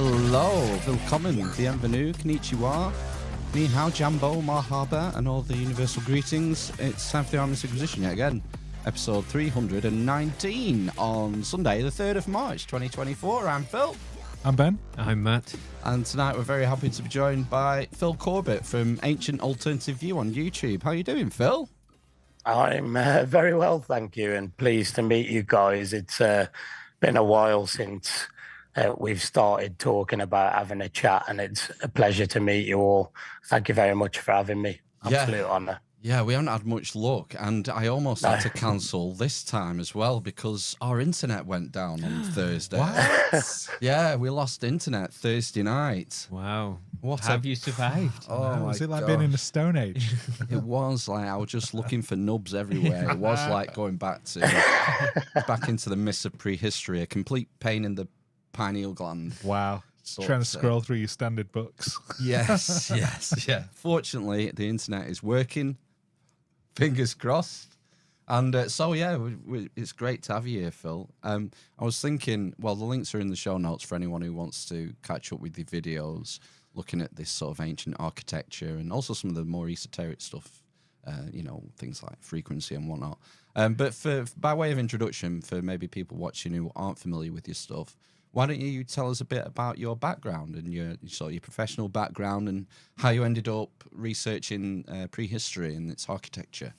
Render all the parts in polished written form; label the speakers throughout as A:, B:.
A: Hello, willkommen, bienvenue, konnichiwa, ni hao, jambo, marhaba, and all the universal greetings. It's time for the Armless Inquisition yet again. Episode 319 on Sunday, the 3rd of March, 2024. I'm Phil.
B: I'm Ben.
C: I'm Matt.
A: And tonight we're very happy to be joined by Phil Corbett from Ancient Alternative View on YouTube. How are you doing, Phil?
D: I'm very well, thank you, and pleased to meet you guys. It's been a while since we've started talking about having a chat, and it's a pleasure to meet you all. Thank you very much for having me. Absolute honour.
A: Yeah, we haven't had much luck, and I almost had to cancel this time as well because our internet went down on Thursday.
B: What?
A: Yeah, we lost internet Thursday night.
C: Wow.
A: What
C: have you survived?
A: Oh, my
B: was it like
A: gosh.
B: being in the Stone Age?
A: It was like I was just looking for nubs everywhere. It was like going back into the mists of prehistory, a complete pain in the pineal gland.
B: Wow. Trying to scroll through your standard books.
A: Yes, yeah. Fortunately, the internet is working. Fingers crossed. And it's great to have you here, Phil. I was thinking, well, the links are in the show notes for anyone who wants to catch up with the videos, looking at this sort of ancient architecture and also some of the more esoteric stuff, things like frequency and whatnot. But by way of introduction, for maybe people watching who aren't familiar with your stuff, why don't you tell us a bit about your background and your professional background and how you ended up researching prehistory and its architecture?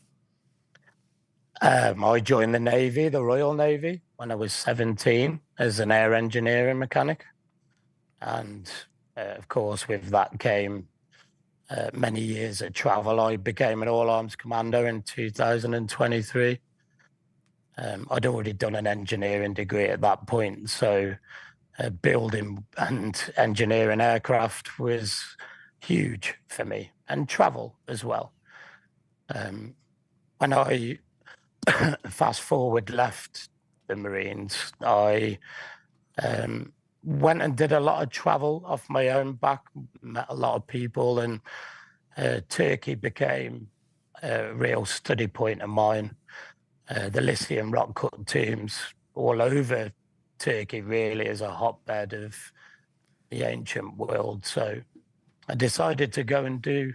D: I joined the Navy, the Royal Navy, when I was 17 as an air engineering mechanic. And of course, with that came many years of travel. I became an all-arms commander in 2023. I'd already done an engineering degree at that point, so building and engineering aircraft was huge for me, and travel as well. When I fast forward left the Marines, I went and did a lot of travel off my own back, met a lot of people, and Turkey became a real study point of mine. The lithium rock cut tombs all over Turkey really is a hotbed of the ancient world. So I decided to go and do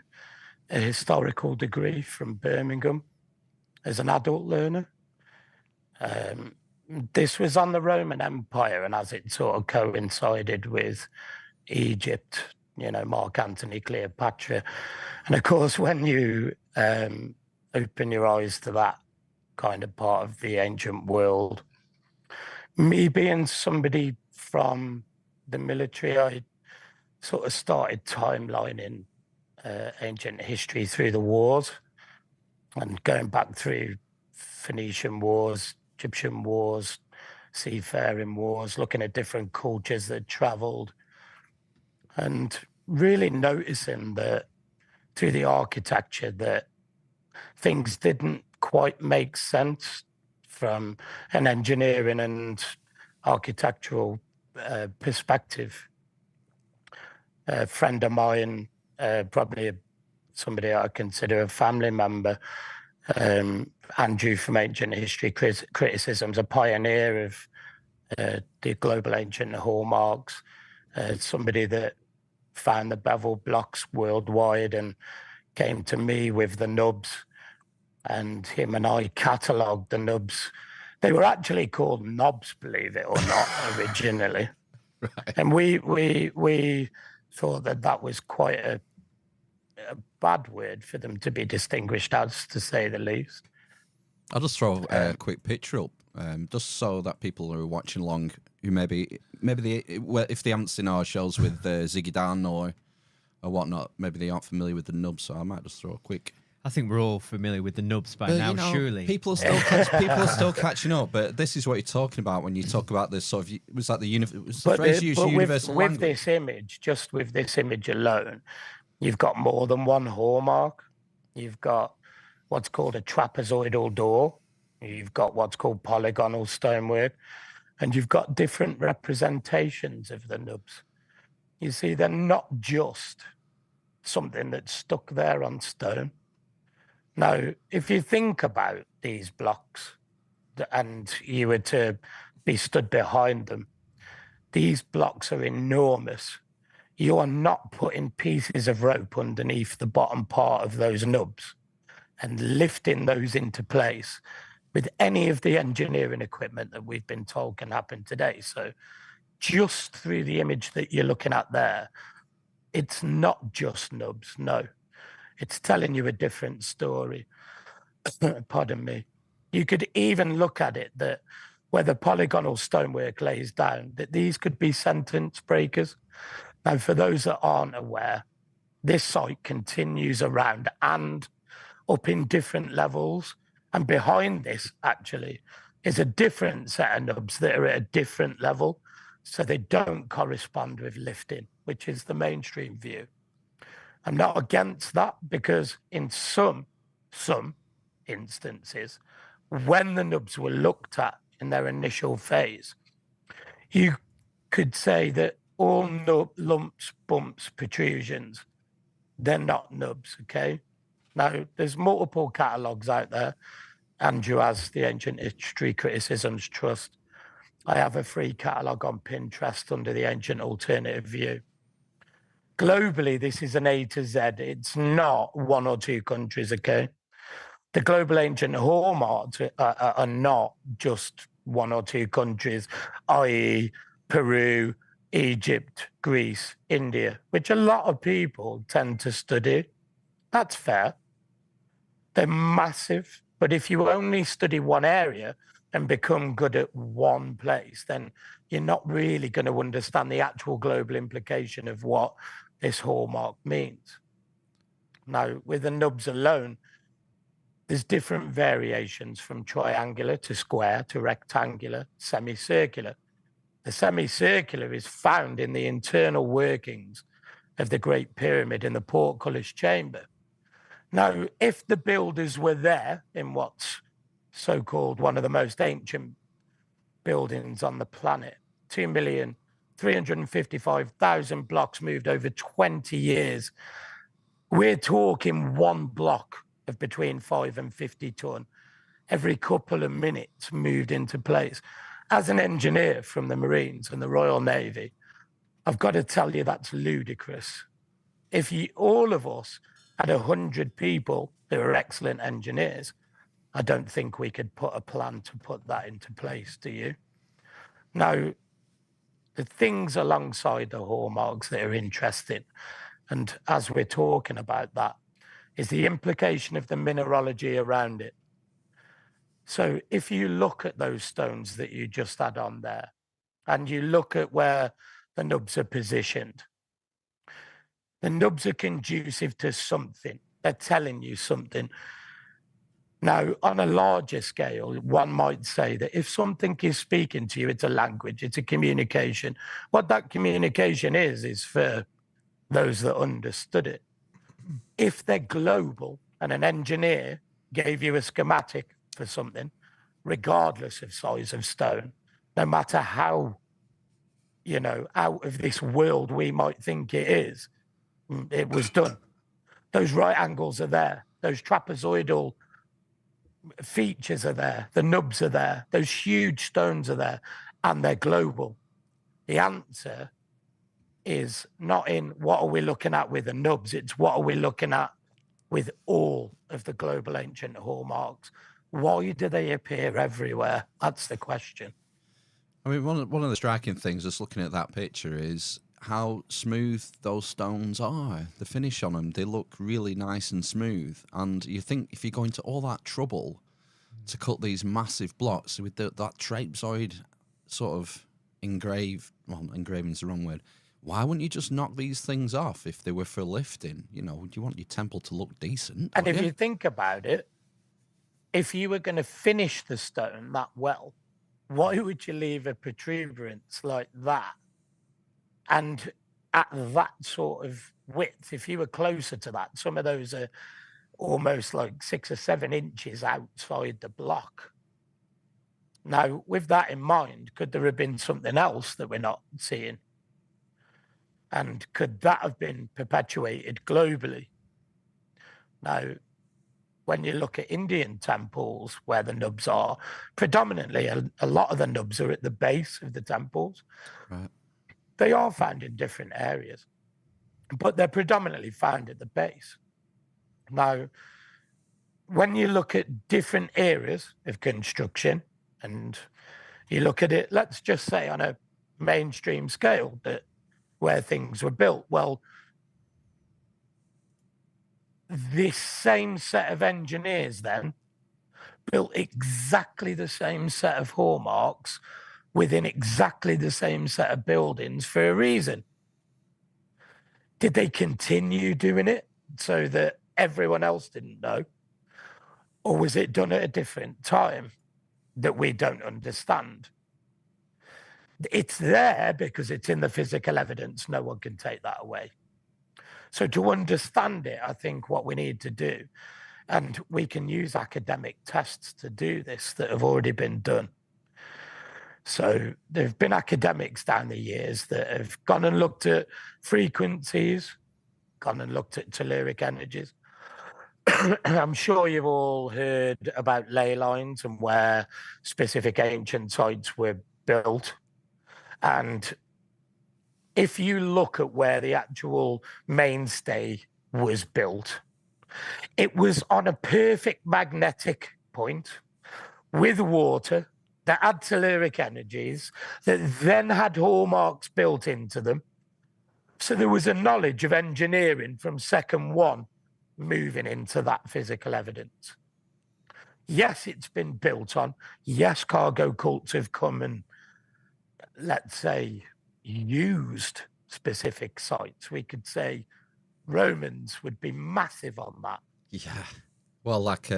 D: a historical degree from Birmingham as an adult learner. This was on the Roman Empire, and as it sort of coincided with Egypt, Mark Antony, Cleopatra. And of course, when you open your eyes to that kind of part of the ancient world, me being somebody from the military, I sort of started timelining ancient history through the wars and going back through Phoenician wars, Egyptian wars, seafaring wars, looking at different cultures that traveled, and really noticing that through the architecture that things didn't quite make sense from an engineering and architectural perspective. A friend of mine, probably somebody I consider a family member, Andrew from Ancient History Criticism's a pioneer of the global ancient hallmarks, somebody that found the bevel blocks worldwide and came to me with the nubs, and him and I catalogued the nubs. They were actually called knobs, believe it or not, originally. Right. And we thought that was quite a bad word for them to be distinguished as, to say the least.
A: I'll just throw a quick picture up, just so that people who are watching along, who maybe if they haven't seen our shows with Ziggy Dan or whatnot, maybe they aren't familiar with the nubs. So I might just throw a quick.
C: I think we're all familiar with the nubs by now, surely.
A: People are still catching up, but this is what you're talking about when you talk about this sort of. Was that the phrase used universal language?
D: With this image, just with this image alone, you've got more than one hallmark. You've got what's called a trapezoidal door. You've got what's called polygonal stonework, and you've got different representations of the nubs. You see, they're not just something that's stuck there on stone. Now, if you think about these blocks and you were to be stood behind them, these blocks are enormous. You are not putting pieces of rope underneath the bottom part of those nubs and lifting those into place with any of the engineering equipment that we've been told can happen today. So just through the image that you're looking at there, it's not just nubs, no. It's telling you a different story. Pardon me. You could even look at it that where the polygonal stonework lays down, that these could be sentence breakers. Now, for those that aren't aware, this site continues around and up in different levels. And behind this, actually, is a different set of nubs that are at a different level. So they don't correspond with lifting, which is the mainstream view. I'm not against that because in some instances, when the nubs were looked at in their initial phase, you could say that all lumps, bumps, protrusions, they're not nubs, okay? Now, there's multiple catalogues out there. Andrew has the Ancient History Criticisms Trust. I have a free catalogue on Pinterest under the Ancient Alternative View. Globally, this is an A to Z. It's not one or two countries, okay? The global ancient hallmarks are not just one or two countries, i.e. Peru, Egypt, Greece, India, which a lot of people tend to study. That's fair. They're massive. But if you only study one area and become good at one place, then you're not really going to understand the actual global implication of what this hallmark means. Now, with the nubs alone, there's different variations from triangular to square to rectangular, semicircular. The semicircular is found in the internal workings of the Great Pyramid in the portcullis chamber. Now, if the builders were there in what's so-called one of the most ancient buildings on the planet, 2,355,000 blocks moved over 20 years, we're talking one block of between 5 and 50 ton every couple of minutes moved into place. As an engineer from the Marines and the Royal Navy, I've got to tell you that's ludicrous. If all of us had 100 people who are excellent engineers, I don't think we could put a plan to put that into place, do you? Now, the things alongside the hallmarks that are interesting, and as we're talking about that, is the implication of the mineralogy around it. So if you look at those stones that you just had on there, and you look at where the nubs are positioned, the nubs are conducive to something. They're telling you something. Now, on a larger scale, one might say that if something is speaking to you, it's a language, it's a communication. What that communication is for those that understood it. If they're global and an engineer gave you a schematic for something, regardless of size of stone, no matter how, out of this world we might think it is, it was done. Those right angles are there. Those trapezoidal features are there. The nubs are there. Those huge stones are there, and they're global. The answer is not in what are we looking at with the nubs, it's what are we looking at with all of the global ancient hallmarks. Why do they appear everywhere? That's the question.
A: I mean, one of the striking things just looking at that picture is how smooth those stones are. The finish on them, they look really nice and smooth. And you think if you go into all that trouble to cut these massive blocks with that trapezoid sort of engraving's the wrong word. Why wouldn't you just knock these things off if they were for lifting? You want your temple to look decent.
D: And if you think about it, if you were going to finish the stone that well, why would you leave a protuberance like that? And at that sort of width, if you were closer to that, some of those are almost like 6 or 7 inches outside the block. Now, with that in mind, could there have been something else that we're not seeing? And could that have been perpetuated globally? Now, when you look at Indian temples where the nubs are, predominantly a lot of the nubs are at the base of the temples.
A: Right.
D: they are found in different areas, but they're predominantly found at the base. Now, when you look at different areas of construction and you look at it, let's just say on a mainstream scale, that where things were built, well, this same set of engineers then built exactly the same set of hallmarks within exactly the same set of buildings for a reason. Did they continue doing it so that everyone else didn't know? Or was it done at a different time that we don't understand? It's there because it's in the physical evidence. No one can take that away. So to understand it, I think what we need to do, and we can use academic tests to do this that have already been done. So there have been academics down the years that have gone and looked at frequencies, gone and looked at telluric energies. I'm sure you've all heard about ley lines and where specific ancient sites were built. And if you look at where the actual mainstay was built, it was on a perfect magnetic point with water that had telluric energies that then had hallmarks built into them. So there was a knowledge of engineering from second one moving into that physical evidence. Yes, it's been built on. Yes, cargo cults have come and, let's say, used specific sites. We could say Romans would be massive on that.
A: Yeah. Well, like,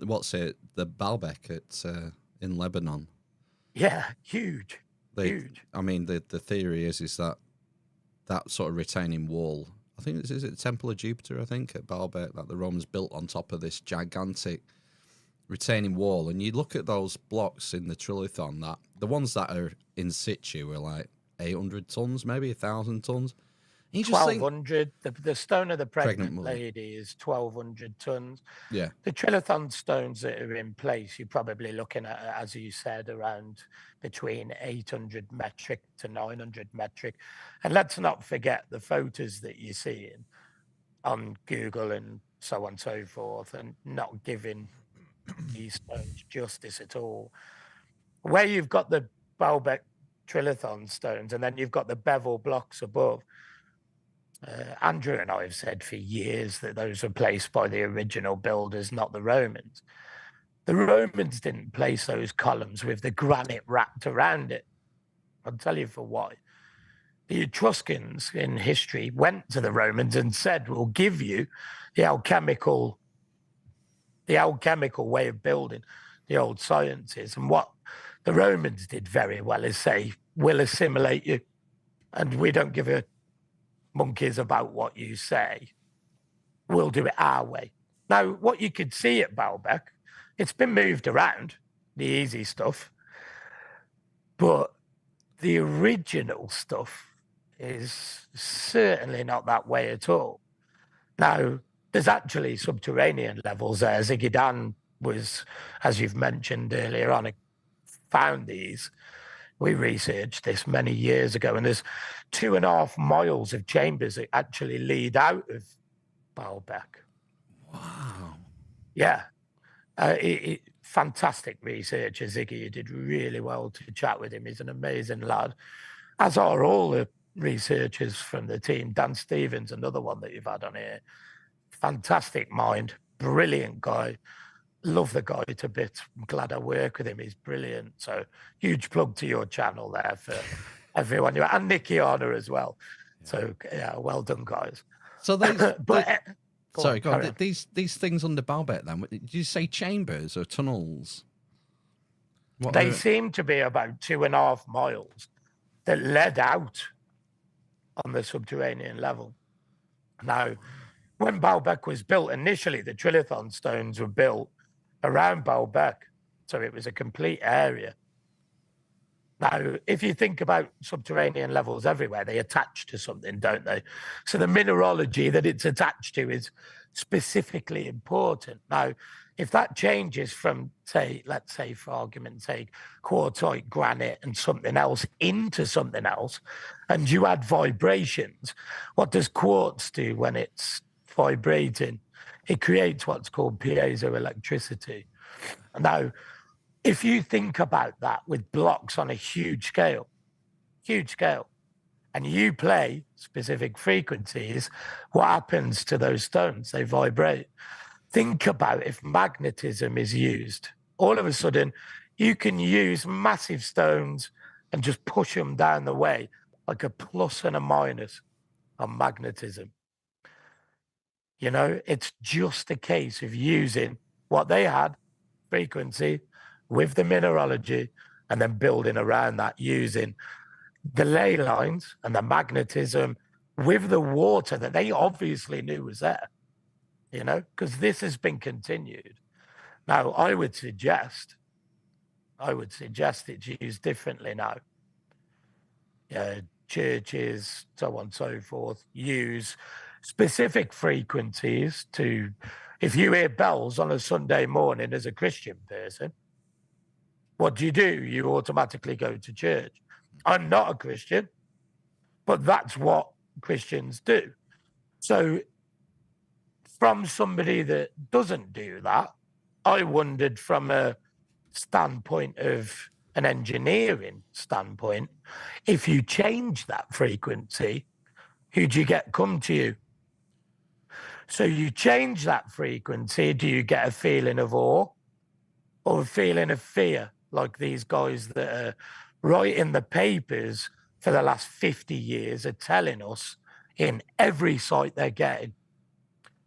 A: what's it? The Baalbek at in Lebanon.
D: Yeah, huge. Huge.
A: I mean, the theory is that sort of retaining wall, I think is it the Temple of Jupiter, I think, at Baalbek, that the Romans built on top of this gigantic retaining wall. And you look at those blocks in the Trilithon, that the ones that are in situ are like 800 tons, maybe 1,000 tons.
D: 1,200. The stone of the pregnant lady is 1,200 tons.
A: Yeah.
D: The trilithon stones that are in place, you're probably looking at, as you said, around between 800 metric to 900 metric. And let's not forget the photos that you're seeing on Google and so on and so forth, and not giving these stones justice at all. Where you've got the Baalbek trilithon stones, and then you've got the bevel blocks above. Andrew and I have said for years that those were placed by the original builders, not the Romans. The Romans didn't place those columns with the granite wrapped around it. I'll tell you for why. The Etruscans in history went to the Romans and said, we'll give you the alchemical way of building, the old sciences. And what the Romans did very well is say, we'll assimilate you, and we don't give a monkeys about what you say. We'll do it our way. Now, what you could see at Baalbek, it's been moved around, the easy stuff, but the original stuff is certainly not that way at all. Now, there's actually subterranean levels there. Ziggy was, as you've mentioned earlier on, found these. We researched this many years ago, and there's 2.5 miles of chambers that actually lead out of Baalbek.
A: Wow.
D: Yeah. Fantastic researcher, Ziggy. You did really well to chat with him. He's an amazing lad, as are all the researchers from the team. Dan Stevens, another one that you've had on here. Fantastic mind, brilliant guy. Love the guy to bits. I'm glad I work with him. He's brilliant. So huge plug to your channel there for everyone. And Nicky Arner as well. Yeah. So yeah, well done, guys.
A: So these these things under Baalbek then, did you say chambers or tunnels?
D: They seem to be about 2.5 miles that led out on the subterranean level. Now, when Baalbek was built, initially the trilithon stones were built around Baalbek, so it was a complete area. Now, if you think about subterranean levels everywhere, they attach to something, don't they? So the mineralogy that it's attached to is specifically important. Now, if that changes from, say, let's say for argument's sake, quartzite, granite and something else into something else, and you add vibrations, what does quartz do when it's vibrating? It creates what's called piezoelectricity. Now, if you think about that with blocks on a huge scale, and you play specific frequencies, what happens to those stones? They vibrate. Think about if magnetism is used. All of a sudden, you can use massive stones and just push them down the way, like a plus and a minus on magnetism. You know, it's just a case of using what they had, frequency, with the mineralogy, and then building around that using the ley lines and the magnetism with the water that they obviously knew was there, you know, because this has been continued. Now, I would suggest it's used differently now. Churches, so on and so forth, use specific frequencies to, if you hear bells on a Sunday morning as a Christian person, what do? You automatically go to church. I'm not a Christian, but that's what Christians do. So from somebody that doesn't do that, I wondered from a standpoint of an engineering standpoint, if you change that frequency, who do you get come to you? So you change that frequency, do you get a feeling of awe or a feeling of fear, like these guys that are writing the papers for the last 50 years are telling us in every site they're getting,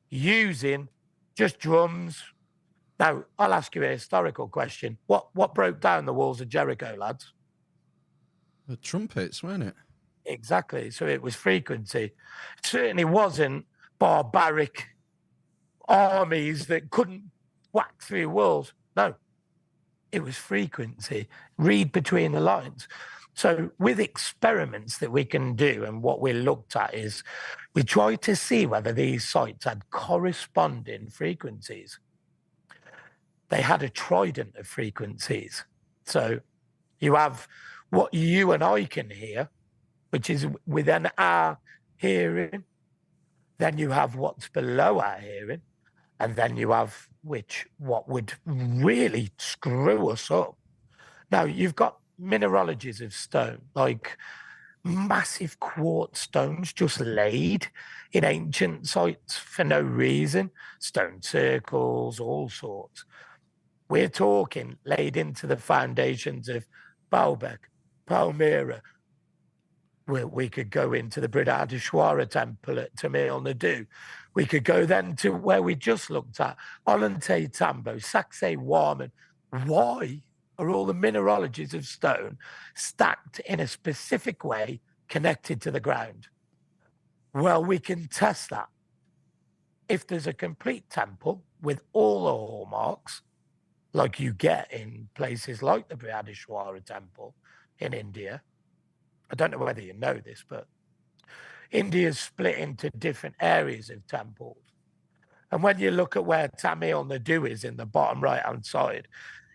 D: using just drums. Now, I'll ask you a historical question. What broke down the walls of Jericho, lads?
A: The trumpets, weren't it?
D: Exactly. So it was frequency. It certainly wasn't barbaric armies that couldn't whack through walls. No, it was frequency. Read between the lines. So with experiments that we can do, and what we looked at is we tried to see whether these sites had corresponding frequencies. They had a trident of frequencies. So you have what you and I can hear, which is within our hearing. Then you have what's below our hearing. And then you have what would really screw us up. Now, you've got mineralogies of stone, like massive quartz stones just laid in ancient sites for no reason, stone circles, all sorts. We're talking laid into the foundations of Baalbek, Palmyra. We could go into the Brihadishwara temple at Tamil Nadu. We could go then to where we just looked at, Ollantay Tambo, Saxe Warman. Why are all the mineralogies of stone stacked in a specific way connected to the ground? Well, we can test that. If there's a complete temple with all the hallmarks, like you get in places like the Brihadishwara temple in India, I don't know whether you know this, but India's split into different areas of temples. And when you look at where Tamil Nadu is in the bottom right-hand side,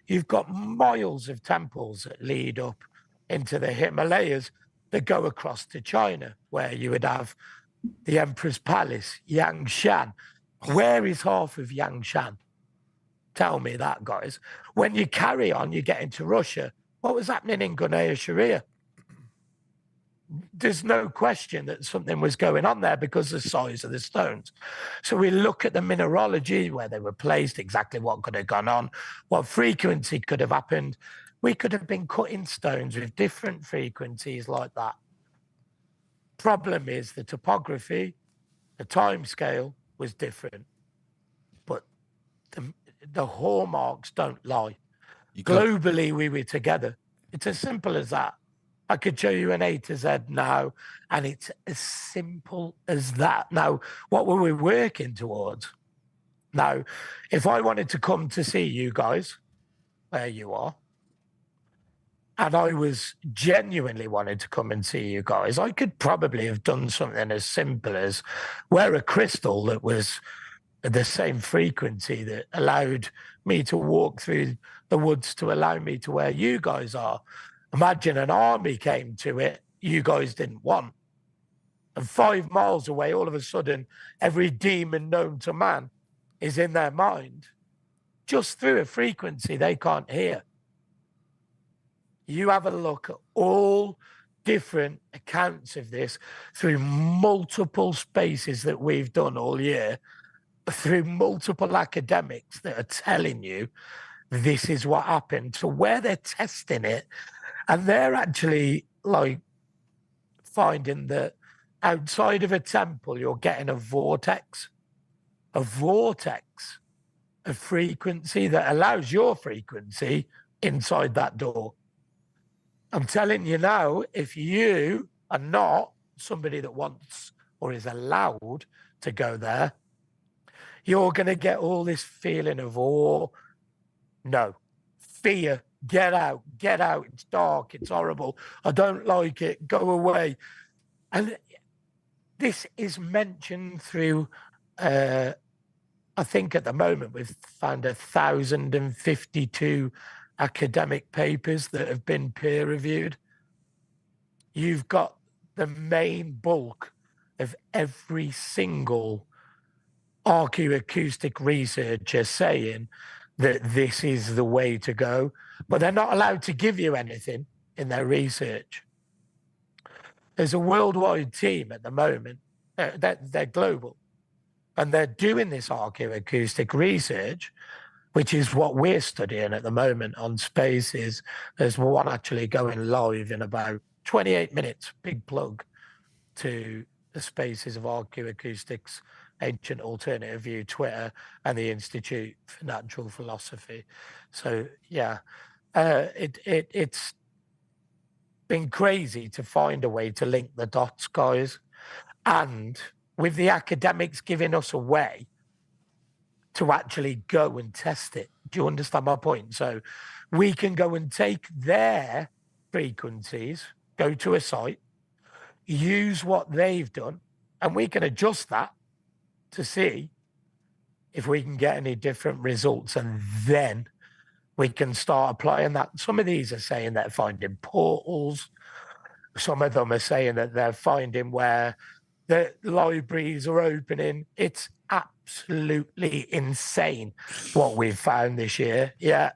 D: you've got miles of temples that lead up into the Himalayas that go across to China, where you would have the Emperor's Palace, Yangshan. Where is half of Yangshan? Tell me that, guys. When you carry on, you get into Russia. What was happening in Gunaya Sharia? There's no question that something was going on there because of the size of the stones. So we look at the mineralogy, where they were placed, exactly what could have gone on, what frequency could have happened. We could have been cutting stones with different frequencies like that. Problem is the topography, the time scale was different. But the hallmarks don't lie. Globally, we were together. It's as simple as that. I could show you an A to Z now, and it's as simple as that. Now, what were we working towards? Now, if I wanted to come to see you guys, where you are, and I was genuinely wanted to come and see you guys, I could probably have done something as simple as wear a crystal that was the same frequency that allowed me to walk through the woods to allow me to where you guys are. Imagine an army came to it you guys didn't want. And 5 miles away, all of a sudden, every demon known to man is in their mind, just through a frequency they can't hear. You have a look at all different accounts of this through multiple spaces that we've done all year, through multiple academics that are telling you this is what happened. So where they're testing it, and they're actually like finding that outside of a temple, you're getting a vortex of frequency that allows your frequency inside that door. I'm telling you now, if you are not somebody that wants or is allowed to go there, you're going to get all this feeling of awe, no, fear, get out, it's dark, it's horrible, I don't like it, go away. And this is mentioned through, I think at the moment we've found 1,052 academic papers that have been peer reviewed. You've got the main bulk of every single archaeoacoustic researcher saying that this is the way to go, but they're not allowed to give you anything in their research. There's a worldwide team at the moment, they're global, and they're doing this archaeoacoustic research, which is what we're studying at the moment on Spaces. There's one actually going live in about 28 minutes, big plug to the Spaces of Archaeoacoustics, Ancient Alternative View, Twitter, and the Institute for Natural Philosophy. So, yeah, it's been crazy to find a way to link the dots, guys. And with the academics giving us a way to actually go and test it. Do you understand my point? So we can go and take their frequencies, go to a site, use what they've done, and we can adjust that to see if we can get any different results. And then we can start applying that. Some of these are saying they're finding portals. Some of them are saying that they're finding where the libraries are opening. It's absolutely insane what we've found this year. Yeah.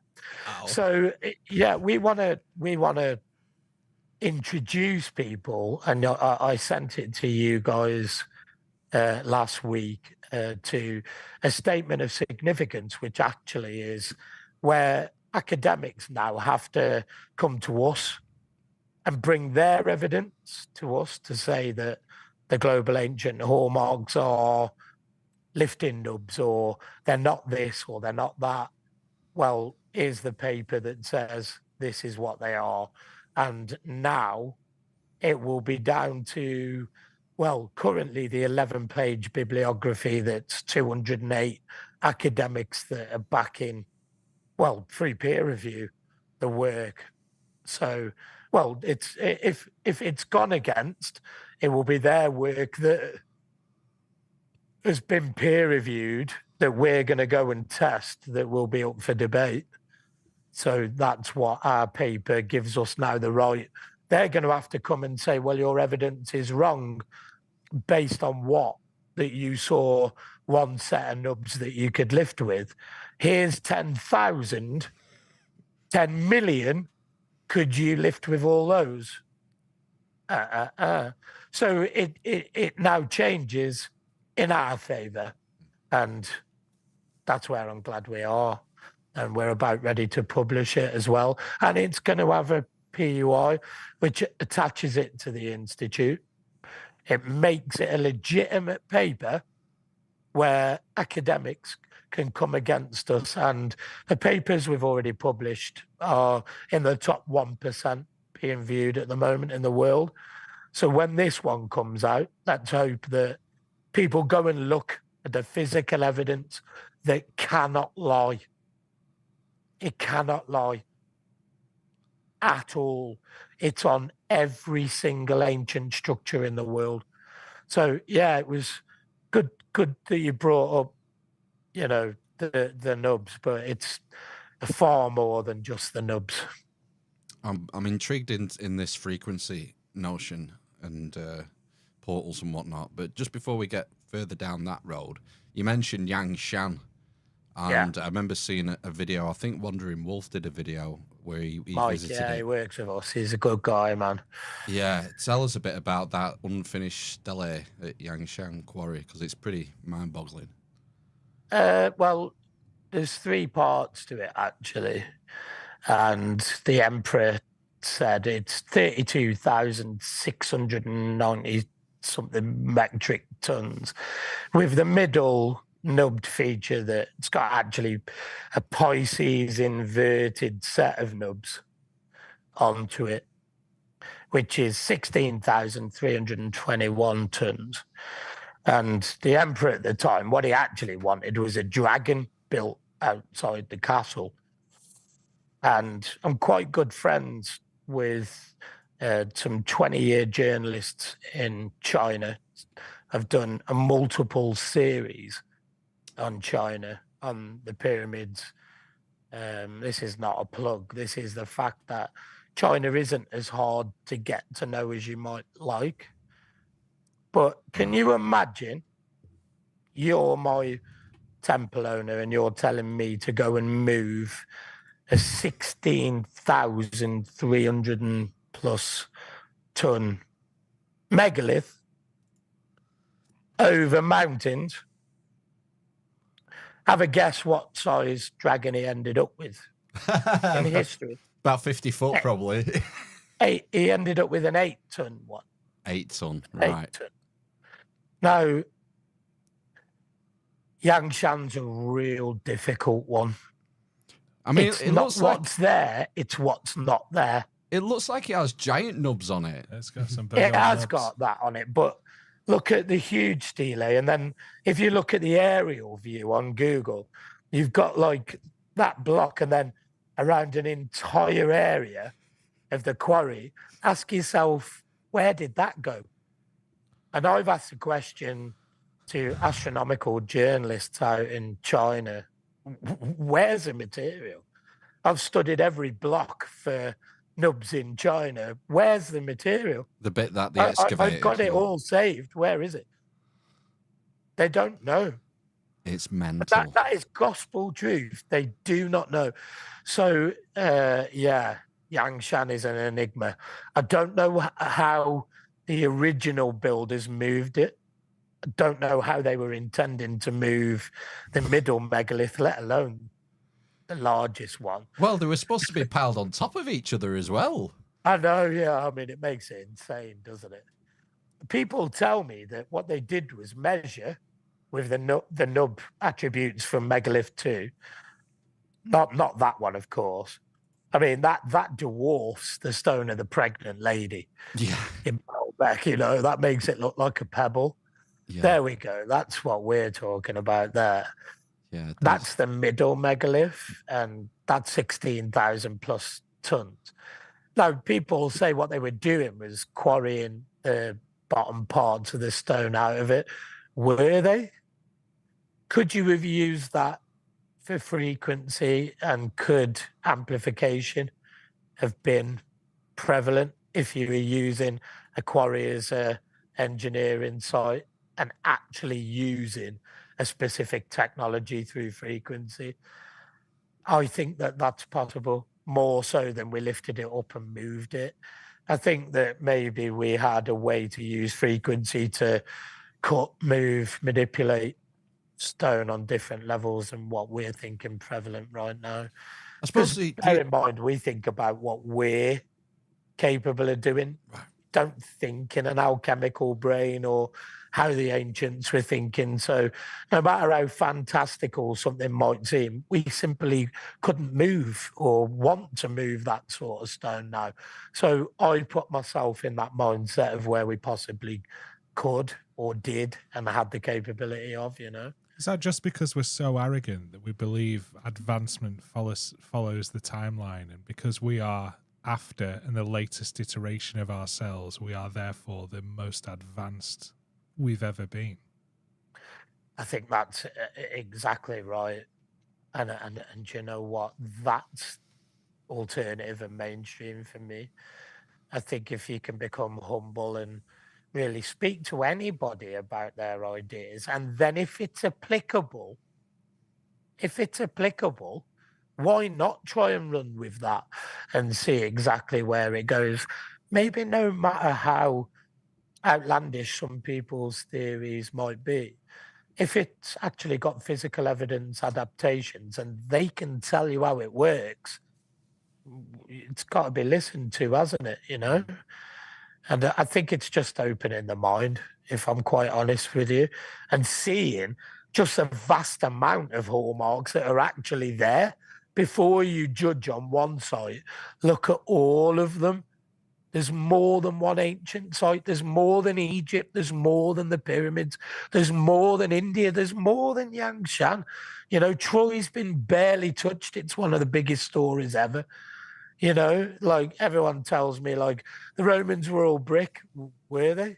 D: Ow. So yeah, we want to introduce people, and I sent it to you guys last week to a statement of significance, which actually is where academics now have to come to us and bring their evidence to us to say that the global ancient hallmarks are lifting nubs, or they're not this, or they're not that. Well, here's the paper that says this is what they are. And now it will be down to, well, currently the 11-page bibliography that's 208 academics that are backing, well, through peer review, the work. So, well, it's if it's gone against, it will be their work that has been peer reviewed that we're going to go and test, that will be up for debate. So that's what our paper gives us now the right. They're going to have to come and say, well, your evidence is wrong based on what? That you saw one set of nubs that you could lift with. Here's 10,000, 10 million. Could you lift with all those? So it now changes in our favour, and that's where I'm glad we are, and we're about ready to publish it as well. And it's going to have a PUI which attaches it to the Institute. It makes it a legitimate paper where academics can come against us, and the papers we've already published are in the top 1% being viewed at the moment in the world. So when this one comes out, let's hope that people go and look at the physical evidence that cannot lie. It cannot lie at all. It's on every single ancient structure in the world. So yeah, it was good that you brought up the nubs, but it's far more than just the nubs.
A: I'm intrigued in this frequency notion and portals and whatnot. But just before we get further down that road, you mentioned Yang Shan. And I remember seeing a video. I think Wandering Wolf did a video where he
D: Mike,
A: visited it.
D: He works with us. He's a good guy, man.
A: Yeah, tell us a bit about that unfinished stele at Yangshan Quarry, because it's pretty mind-boggling.
D: Well, there's 3 parts to it, actually. And the Emperor said it's 32,690 something metric tons, with the middle nubbed feature that's got actually a Pisces inverted set of nubs onto it, which is 16,321 tons. And the Emperor at the time, what he actually wanted was a dragon built outside the castle. And I'm quite good friends with some 20-year journalists in China. I've done a multiple series on China, on the pyramids. This is not a plug. This is the fact that China isn't as hard to get to know as you might like. But can you imagine you're my temple owner and you're telling me to go and move a 16,300 plus ton megalith over mountains? Have a guess what size dragon he ended up with in history.
A: About 50 foot, probably.
D: He ended up with an 8-ton one.
A: 8 ton, right.
D: 8 ton. Now, Yangshan's a real difficult one.
A: I mean,
D: it's not what's there, it's what's not there.
A: It looks like it has giant nubs on it.
B: It's got some big
D: It has
B: nubs.
D: got that on it, but look at the huge stele. And then if you look at the aerial view on Google, you've got like that block and then around an entire area of the quarry. Ask yourself, where did that go? And I've asked the question to astronomical journalists out in China, where's the material? I've studied every block for nubs in China. Where's the material?
A: The bit that they excavated.
D: I've got it all saved. Where is it? They don't know.
A: It's mental.
D: That is gospel truth. They do not know. So, Yangshan is an enigma. I don't know how the original builders moved it. I don't know how they were intending to move the middle megalith, let alone the largest one.
A: Well, they were supposed to be piled on top of each other as well.
D: I know, yeah. I mean, it makes it insane, doesn't it? People tell me that what they did was measure with the nub attributes from megalith 2. Not that one, of course. I mean, that dwarfs the stone of the pregnant lady.
A: Yeah.
D: In Baalbek, that makes it look like a pebble. Yeah. There we go. That's what we're talking about there.
A: Yeah,
D: that's the middle megalith, and that's 16,000 plus tons. Now, people say what they were doing was quarrying the bottom parts of the stone out of it. Were they? Could you have used that for frequency, and could amplification have been prevalent if you were using a quarry as a engineering site and actually using a specific technology through frequency? I think that that's possible, more so than we lifted it up and moved it. I think that maybe we had a way to use frequency to cut, move, manipulate stone on different levels than what we're thinking prevalent right now.
A: I suppose
D: bear in mind, we think about what we're capable of doing. Right. Don't think in an alchemical brain or how the ancients were thinking. So no matter how fantastical something might seem, we simply couldn't move or want to move that sort of stone now. So I put myself in that mindset of where we possibly could or did and had the capability of,
B: Is that just because we're so arrogant that we believe advancement follows the timeline, and because we are after and the latest iteration of ourselves, we are therefore the most advanced we've ever been?
D: I think that's exactly right. And you know what? That's alternative and mainstream for me. I think if you can become humble and really speak to anybody about their ideas, and then if it's applicable, why not try and run with that and see exactly where it goes? Maybe no matter how outlandish some people's theories might be, if it's actually got physical evidence adaptations and they can tell you how it works, it's got to be listened to, hasn't it? You know? And I think it's just opening the mind, if I'm quite honest with you, and seeing just a vast amount of hallmarks that are actually there before you judge on one site. Look at all of them. There's more than one ancient site. There's more than Egypt. There's more than the pyramids. There's more than India. There's more than Yangshan. You know, Troy's been barely touched. It's one of the biggest stories ever. You know, like everyone tells me, like the Romans were all brick. Were they?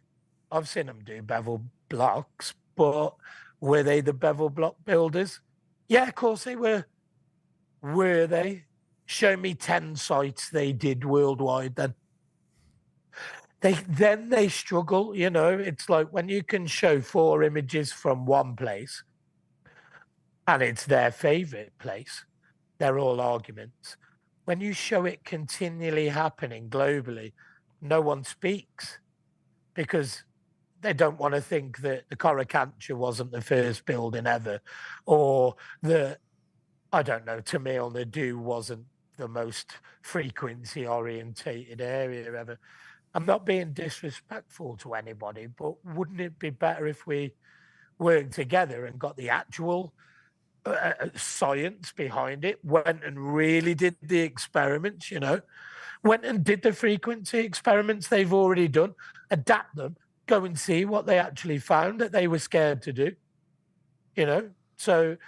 D: I've seen them do bevel blocks, but were they the bevel block builders? Yeah, of course they were. Were they? Show me 10 sites they did worldwide then. They struggle, you know. It's like when you can show 4 images from one place and it's their favorite place, they're all arguments. When you show it continually happening globally, no one speaks because they don't want to think that the Coricancha wasn't the first building ever, or that, I don't know, Tamil Nadu wasn't the most frequency orientated area ever. I'm not being disrespectful to anybody, but wouldn't it be better if we worked together and got the actual science behind it, went and really did the experiments, you know, went and did the frequency experiments they've already done, adapt them, go and see what they actually found that they were scared to do, you know? So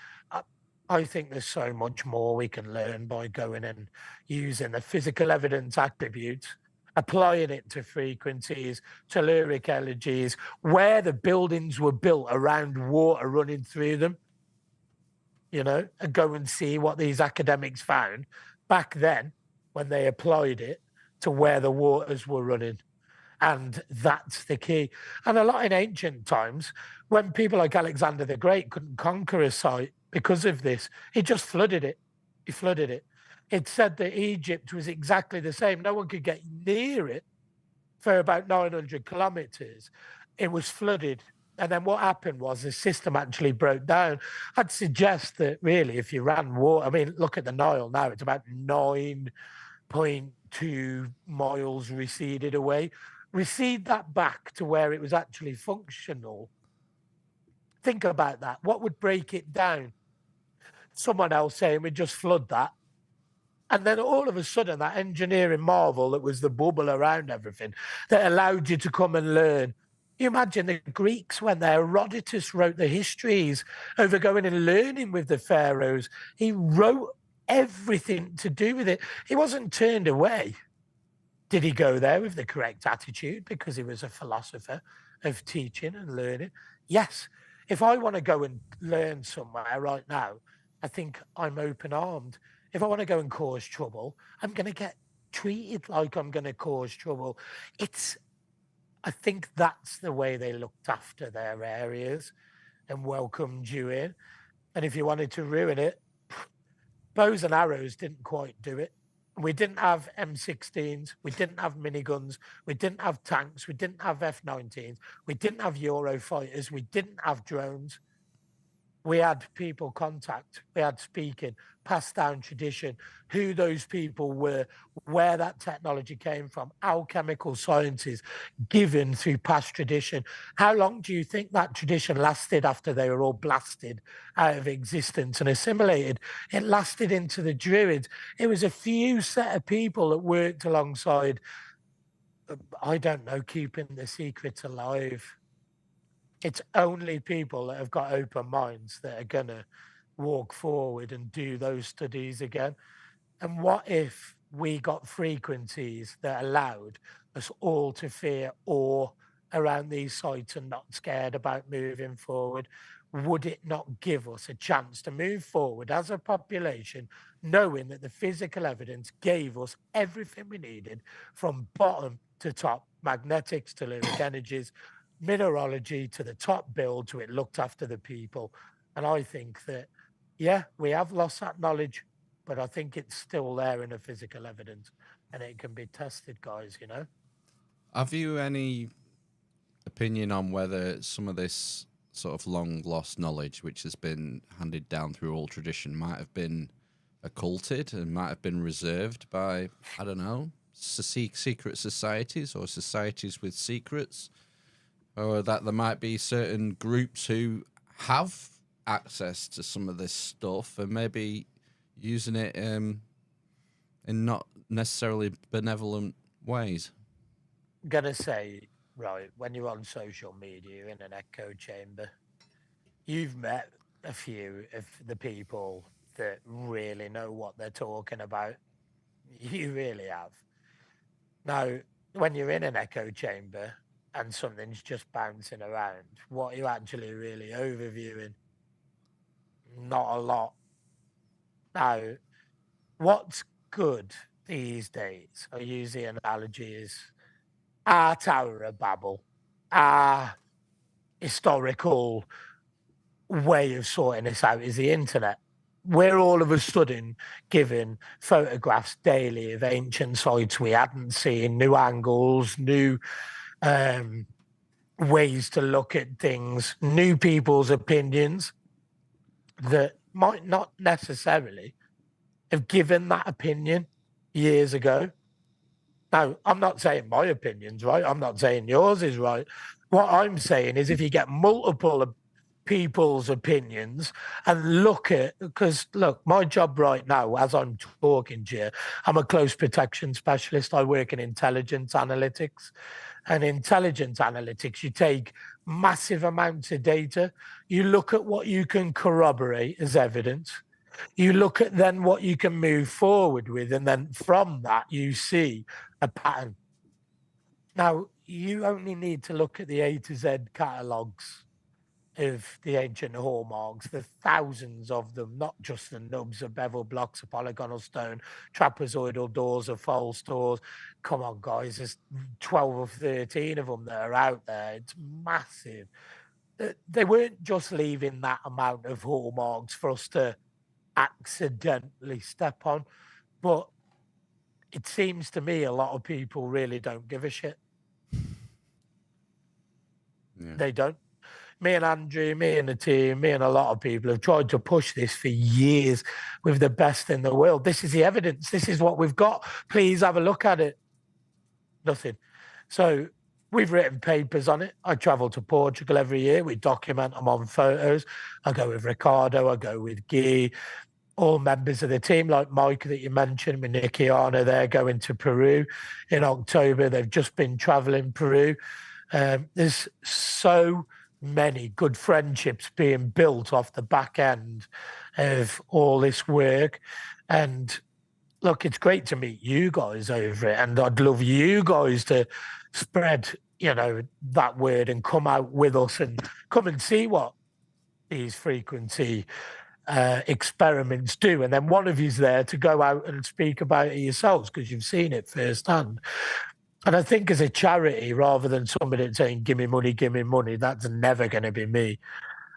D: I think there's so much more we can learn by going and using the physical evidence attributes, applying it to frequencies, telluric energies, where the buildings were built around water running through them, you know, and go and see what these academics found back then when they applied it to where the waters were running. And that's the key. And a lot in ancient times, when people like Alexander the Great couldn't conquer a site because of this, he just flooded it. He flooded it. It said that Egypt was exactly the same. No one could get near it for about 900 kilometers. It was flooded. And then what happened was the system actually broke down. I'd suggest that really, if you ran water, I mean, look at the Nile now, it's about 9.2 miles receded away. Recede that back to where it was actually functional. Think about that. What would break it down? Someone else saying we just flood that. And then all of a sudden, that engineering marvel that was the bubble around everything that allowed you to come and learn. You imagine the Greeks when Herodotus wrote the histories over going and learning with the pharaohs. He wrote everything to do with it. He wasn't turned away. Did he go there with the correct attitude because he was a philosopher of teaching and learning? Yes. If I want to go and learn somewhere right now, I think I'm open-armed. If I want to go and cause trouble, I'm going to get treated like I'm going to cause trouble. I think that's the way they looked after their areas and welcomed you in. And if you wanted to ruin it, bows and arrows didn't quite do it. We didn't have M16s. We didn't have miniguns. We didn't have tanks. We didn't have F-19s. We didn't have Eurofighters. We didn't have drones. We had people contact. We had speaking, passed down tradition, who those people were, where that technology came from, alchemical sciences given through past tradition. How long do you think that tradition lasted after they were all blasted out of existence and assimilated? It lasted into the Druids. It was a few set of people that worked alongside, I don't know, keeping the secrets alive. It's only people that have got open minds that are going to walk forward and do those studies again. And what if we got frequencies that allowed us all to fear awe around these sites and not scared about moving forward? would it not give us a chance to move forward as a population, knowing that the physical evidence gave us everything we needed from bottom to top, magnetics to lyric energies, mineralogy to the top build to it looked after the people. And I think that, yeah, we have lost that knowledge, but I think it's still there in the physical evidence and it can be tested, guys, you know?
A: Have you any opinion on whether some of this sort of long lost knowledge, which has been handed down through oral tradition, might have been occulted and might have been reserved by, I don't know, secret societies or societies with secrets, or that there might be certain groups who have access to some of this stuff and maybe using it in not necessarily benevolent ways?
D: I'm going to say, right, when you're on social media, you're in an echo chamber. You've met a few of the people that really know what they're talking about. You really have. Now, when you're in an echo chamber and something's just bouncing around, what are you actually really overviewing? Not a lot. Now, what's good these days, I use the analogy, is our Tower of Babel, our historical way of sorting this out is the internet. We're all of a sudden given photographs daily of ancient sites we hadn't seen, new angles, new ways to look at things, new people's opinions that might not necessarily have given that opinion years ago. Now, I'm not saying my opinion's right. I'm not saying yours is right. What I'm saying is if you get multiple people's opinions and look at, because look, my job right now, as I'm talking to you, I'm a close protection specialist. I work in intelligence analytics. And intelligence analytics, you take massive amounts of data, you look at what you can corroborate as evidence, you look at then what you can move forward with, and then from that you see a pattern. Now, you only need to look at the A to Z catalogues of the ancient hallmarks, the thousands of them, not just the nubs, the bevel blocks, the polygonal stone, trapezoidal doors, the false doors. Come on, guys, there's 12 or 13 of them that are out there. It's massive. They weren't just leaving that amount of hallmarks for us to accidentally step on, but it seems to me a lot of people really don't give a shit. Yeah. They don't. Me and Andrew, me and the team, me and a lot of people have tried to push this for years with the best in the world. This is the evidence. This is what we've got. Please have a look at it. Nothing. So we've written papers on it. I travel to Portugal every year. We document them on photos. I go with Ricardo. I go with Guy. All members of the team, like Mike that you mentioned, with Nikiana, they're going to Peru in October. They've just been traveling Peru. There's so many good friendships being built off the back end of all this work. And look, it's great to meet you guys over it. And I'd love you guys to spread, you know, that word and come out with us and come and see what these frequency experiments do. And then one of you's there to go out and speak about it yourselves because you've seen it firsthand. And I think as a charity, rather than somebody saying, give me money, that's never going to be me.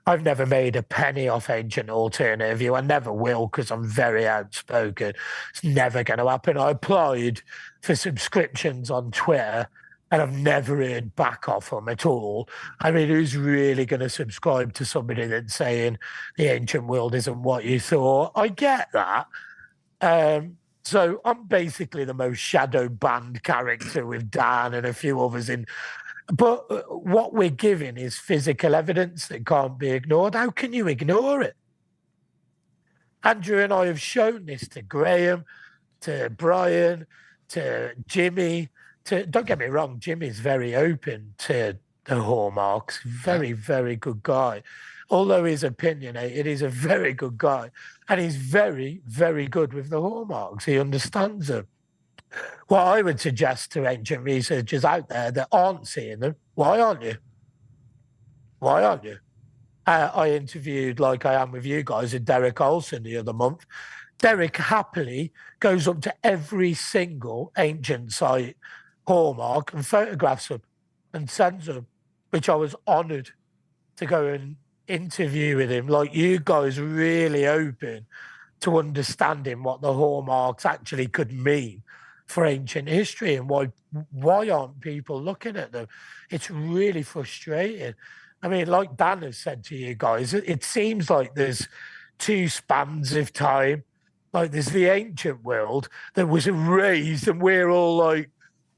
D: I've never made a penny off Ancient Alternative View. I never will because I'm very outspoken. It's never going to happen. I applied for subscriptions on Twitter and I've never heard back off them at all. I mean, who's really going to subscribe to somebody that's saying the ancient world isn't what you thought? I get that. So I'm basically the most shadow banned character with Dan and a few others in. But what we're giving is physical evidence that can't be ignored. How can you ignore it? Andrew and I have shown this to Graham, to Brian, to Jimmy. Don't get me wrong, Jimmy's very open to the hallmarks. Very, very good guy. Although he's opinionated, he's a very good guy. And he's very, very good with the hallmarks. He understands them. What I would suggest to ancient researchers out there that aren't seeing them, why aren't you? Why aren't you? I interviewed, like I am with you guys, a Derek Olsen the other month. Derek happily goes up to every single ancient site hallmark and photographs them and sends them, which I was honoured to go and interview with him. Like, you guys really open to understanding what the hallmarks actually could mean for ancient history and why aren't people looking at them? It's really frustrating. I mean, like Dan has said to you guys, it seems like there's two spans of time. Like, there's the ancient world that was erased and we're all like,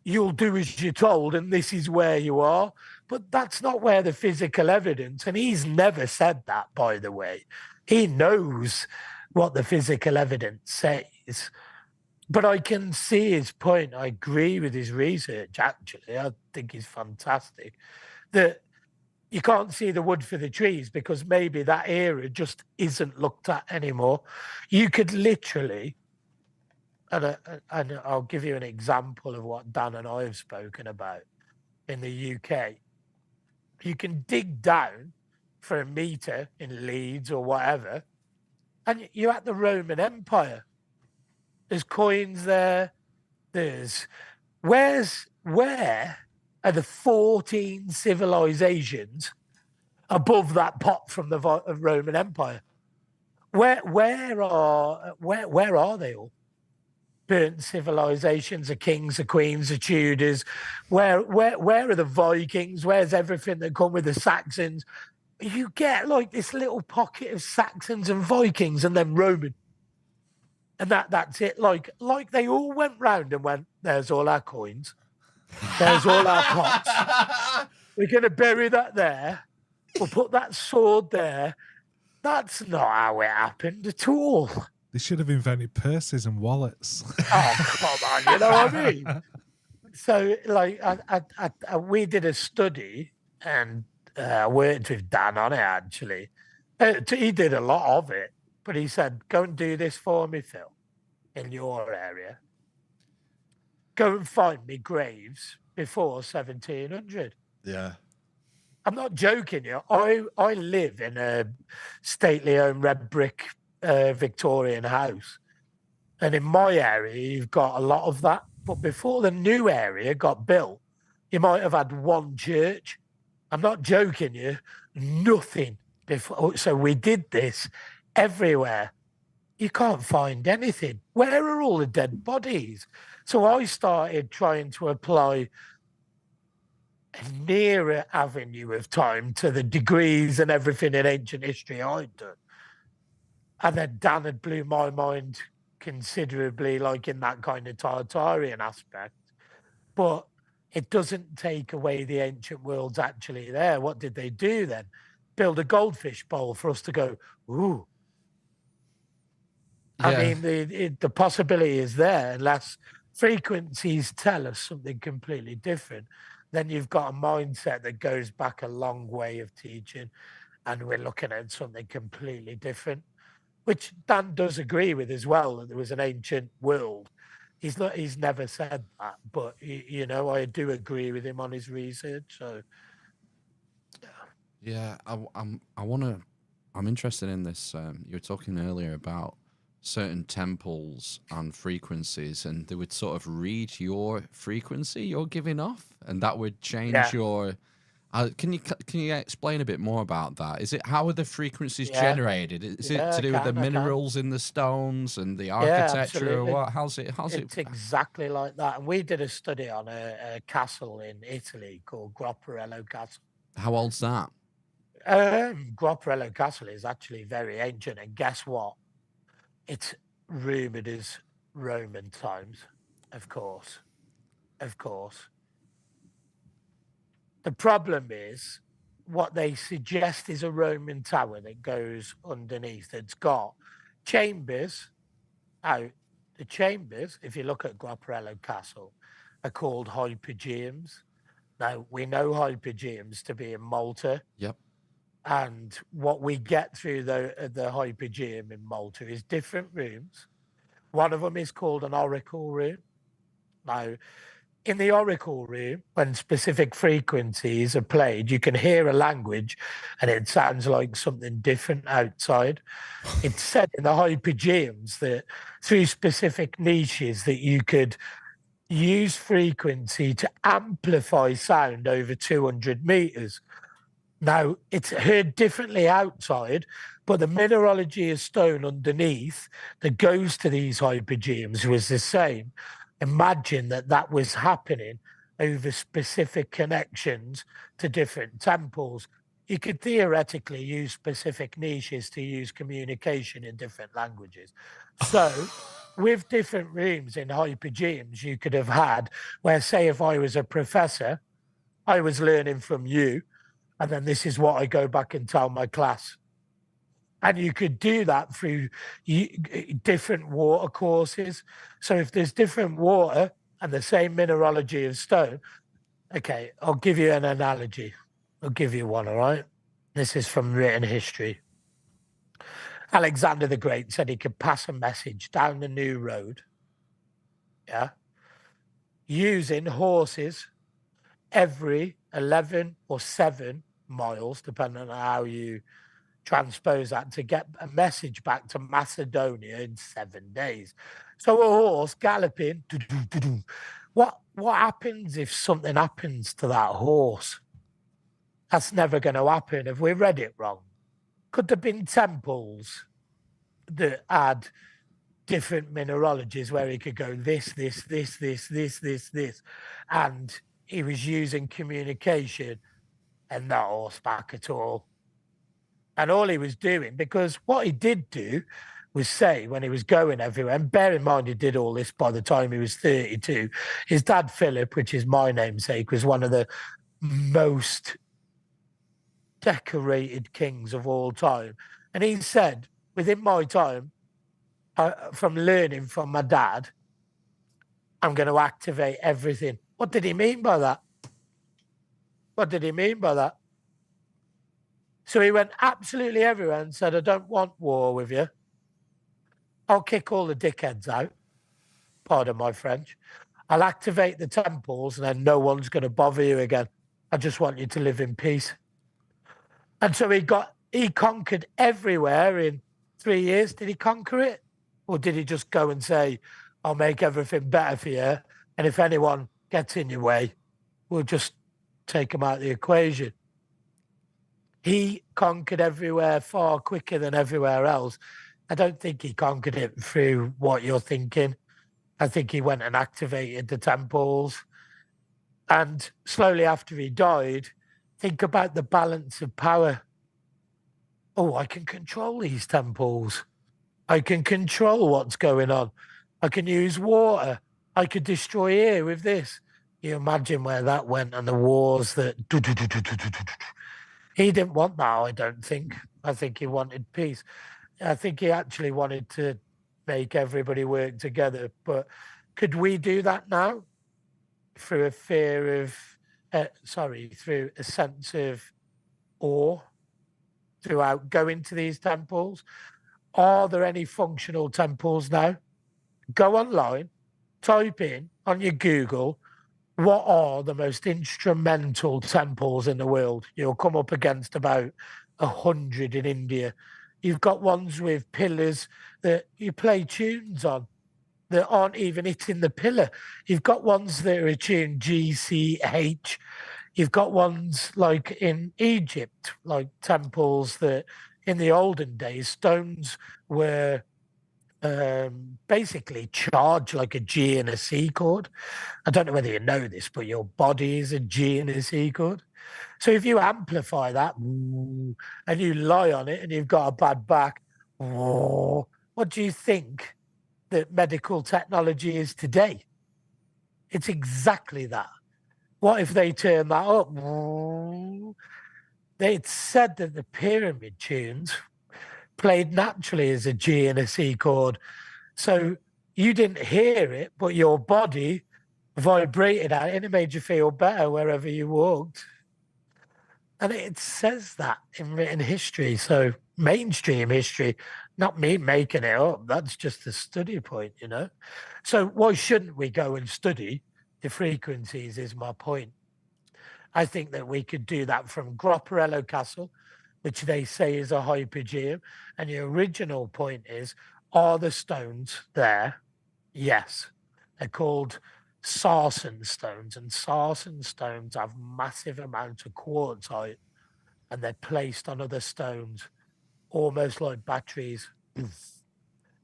D: you'll do as you're told and this is where you are. But that's not where the physical evidence, and he's never said that, by the way. He knows what the physical evidence says. But I can see his point. I agree with his research, actually. I think he's fantastic. That you can't see the wood for the trees because maybe that era just isn't looked at anymore. You could literally, and I'll give you an example of what Dan and I have spoken about in the UK. You can dig down for a meter in Leeds or whatever, and you're at the Roman Empire. There's coins there. Where are the 14 civilizations above that pot from the Roman Empire? Where are they all? Burnt civilizations, the kings, the queens, the Tudors. Where are the Vikings? Where's everything that come with the Saxons? You get like this little pocket of Saxons and Vikings and then Roman. And that's it. Like they all went round and went, there's all our coins. There's all our pots. We're going to bury that there. We'll put that sword there. That's not how it happened at all.
B: They should have invented purses and wallets.
D: Oh, come on, you know what I mean? So, like, we did a study, and I worked with Dan on it, actually. He did a lot of it, but he said, go and do this for me, Phil, in your area. Go and find me graves before 1700.
A: Yeah.
D: I'm not joking you. I live in a stately owned red brick Victorian house. And in my area, you've got a lot of that. But before the new area got built, you might have had one church. I'm not joking you. Nothing before. So we did this everywhere. You can't find anything. Where are all the dead bodies? So I started trying to apply a nearer avenue of time to the degrees and everything in ancient history I'd done. And then Dan had blew my mind considerably, like in that kind of Tartarian aspect. But it doesn't take away the ancient world's actually there. What did they do then? Build a goldfish bowl for us to go, ooh. Yeah. I mean, the possibility is there, unless frequencies tell us something completely different. Then you've got a mindset that goes back a long way of teaching, and we're looking at something completely different, which Dan does agree with as well, that there was an ancient world. He's never said that, but you know, I do agree with him on his research. So
A: yeah, I'm interested in this. You were talking earlier about certain temples and frequencies, and they would sort of read your frequency you're giving off, and that would change your. Can you explain a bit more about that? Is it, how are the frequencies generated? Is it to do with the minerals in the stones and the architecture, or what? How's it?
D: It's exactly like that. And we did a study on a castle in Italy called Groparello Castle.
A: How old's that?
D: Groparello Castle is actually very ancient, and guess what? It's rumored as Roman times, of course. Of course. The problem is what they suggest is a Roman tower that goes underneath. It's got chambers out. The chambers, if you look at Groparello Castle, are called hypogeums. Now, we know hypogeums to be in Malta.
A: Yep.
D: And what we get through the hypogeum in Malta is different rooms. One of them is called an oracle room. Now, in the oracle room, when specific frequencies are played, you can hear a language and it sounds like something different outside. It's said in the hypogeums that through specific niches that you could use frequency to amplify sound over 200 meters. Now, it's heard differently outside, but the mineralogy of stone underneath that goes to these hypogeums was the same. Imagine that was happening over specific connections to different temples. You could theoretically use specific niches to use communication in different languages. So with different rooms in hypogeums, you could have had where, say, if I was a professor, I was learning from you, and then this is what I go back and tell my class. And you could do that through different water courses. So if there's different water and the same mineralogy of stone, okay, I'll give you an analogy. I'll give you one, all right? This is from written history. Alexander the Great said he could pass a message down the new road, yeah, using horses every 11 or 7 miles, depending on how you transpose that, to get a message back to Macedonia in 7 days. So a horse galloping, what happens if something happens to that horse? That's never going to happen. Have we read it wrong? Could there have been temples that had different mineralogies where he could go this, and he was using communication and not horseback at all? And all he was doing, because what he did do was say when he was going everywhere, and bear in mind he did all this by the time he was 32, his dad Philip, which is my namesake, was one of the most decorated kings of all time. And he said, within my time, from learning from my dad, I'm going to activate everything. What did he mean by that? What did he mean by that? So he went absolutely everywhere and said, I don't want war with you. I'll kick all the dickheads out. Pardon my French. I'll activate the temples and then no one's going to bother you again. I just want you to live in peace. And so he conquered everywhere in 3 years. Did he conquer it? Or did he just go and say, I'll make everything better for you, and if anyone gets in your way, we'll just take them out of the equation? He conquered everywhere far quicker than everywhere else. I don't think he conquered it through what you're thinking. I think he went and activated the temples. And slowly after he died, think about the balance of power. Oh, I can control these temples. I can control what's going on. I can use water. I could destroy here with this. You imagine where that went and the wars that... He didn't want that, I don't think. I think he wanted peace. I think he actually wanted to make everybody work together. But could we do that now? Through a fear of... through a sense of awe throughout going to these temples? Are there any functional temples now? Go online, type in on your Google, what are the most instrumental temples in the world? You'll come up against about 100 in India. You've got ones with pillars that you play tunes on that aren't even hitting the pillar. You've got ones that are attuned G, C, H. You've got ones like in Egypt, like temples that in the olden days, stones were basically charged like a G and a C chord. I don't know whether you know this, but your body is a G and a C chord. So if you amplify that and you lie on it and you've got a bad back, what do you think that medical technology is today? It's exactly that. What if they turn that up? They'd said that the pyramid tunes played naturally as a G and a C chord. So you didn't hear it, but your body vibrated out and it made you feel better wherever you walked. And it says that in written history. So mainstream history, not me making it up. That's just a study point, you know. So why shouldn't we go and study the frequencies is my point. I think that we could do that from Groperello Castle, which they say is a hypogeum. And the original point is, are the stones there? Yes. They're called sarsen stones, and sarsen stones have massive amounts of quartzite, and they're placed on other stones, almost like batteries.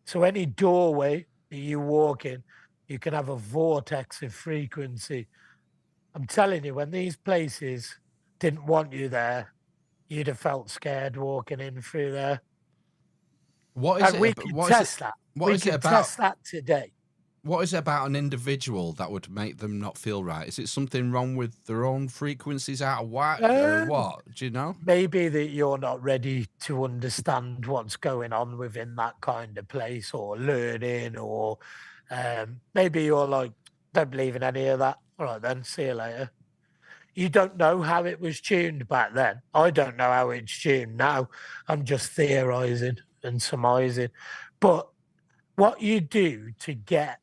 D: So any doorway that you walk in, you can have a vortex of frequency. I'm telling you, when these places didn't want you there, you'd have felt scared walking in through there.
A: What is
D: and we can test that. We can test that today.
A: What is it about an individual that would make them not feel right? Is it something wrong with their own frequencies out of whack, or what? Do you know?
D: Maybe that you're not ready to understand what's going on within that kind of place, or learning, or maybe you're like, don't believe in any of that. All right, then, see you later. You don't know how it was tuned back then. I don't know how it's tuned now. I'm just theorizing and surmising. But what you do to get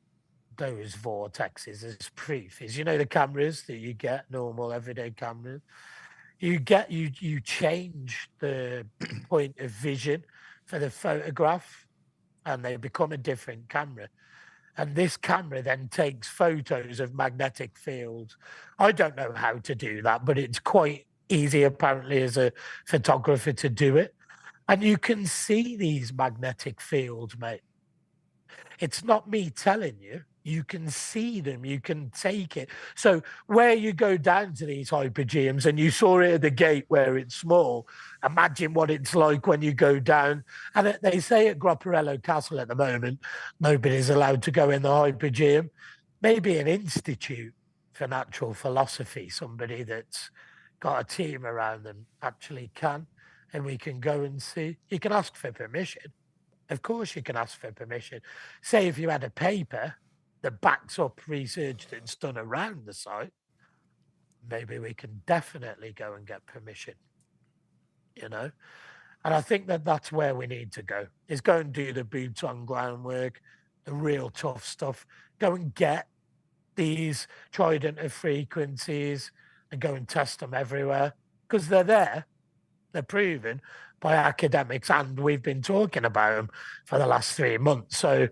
D: those vortexes as proof is, you know, the cameras that you get, normal everyday cameras, you change the point of vision for the photograph, and they become a different camera. And this camera then takes photos of magnetic fields. I don't know how to do that, but it's quite easy, apparently, as a photographer to do it. And you can see these magnetic fields, mate. It's not me telling you. You can see them. You can take it. So where you go down to these hypogeums, and you saw it at the gate where it's small, imagine what it's like when you go down. And they say at Groperello Castle at the moment, nobody's allowed to go in the hypogeum. Maybe an institute for natural philosophy, somebody that's got a team around them actually can, and we can go and see. You can ask for permission. Of course you can ask for permission. Say if you had a paper that backs up research that's done around the site, maybe we can definitely go and get permission, you know? And I think that that's where we need to go, is go and do the boots on ground work, the real tough stuff. Go and get these trident of frequencies and go and test them everywhere, because they're there. They're proven by academics, and we've been talking about them for the last 3 months. So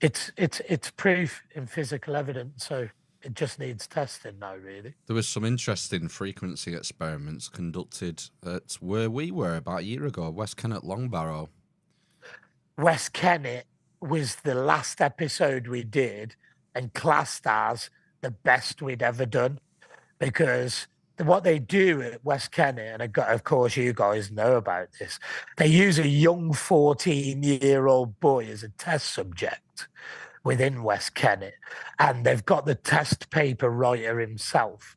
D: it's proof in physical evidence. So it just needs testing now, really.
A: There was some interesting frequency experiments conducted at where we were about a year ago, West Kennet Longbarrow.
D: West Kennet was the last episode we did, and classed as the best we'd ever done, because what they do at West Kennet, and of course you guys know about this, they use a young 14-year-old boy as a test subject within West Kennet, and they've got the test paper writer himself.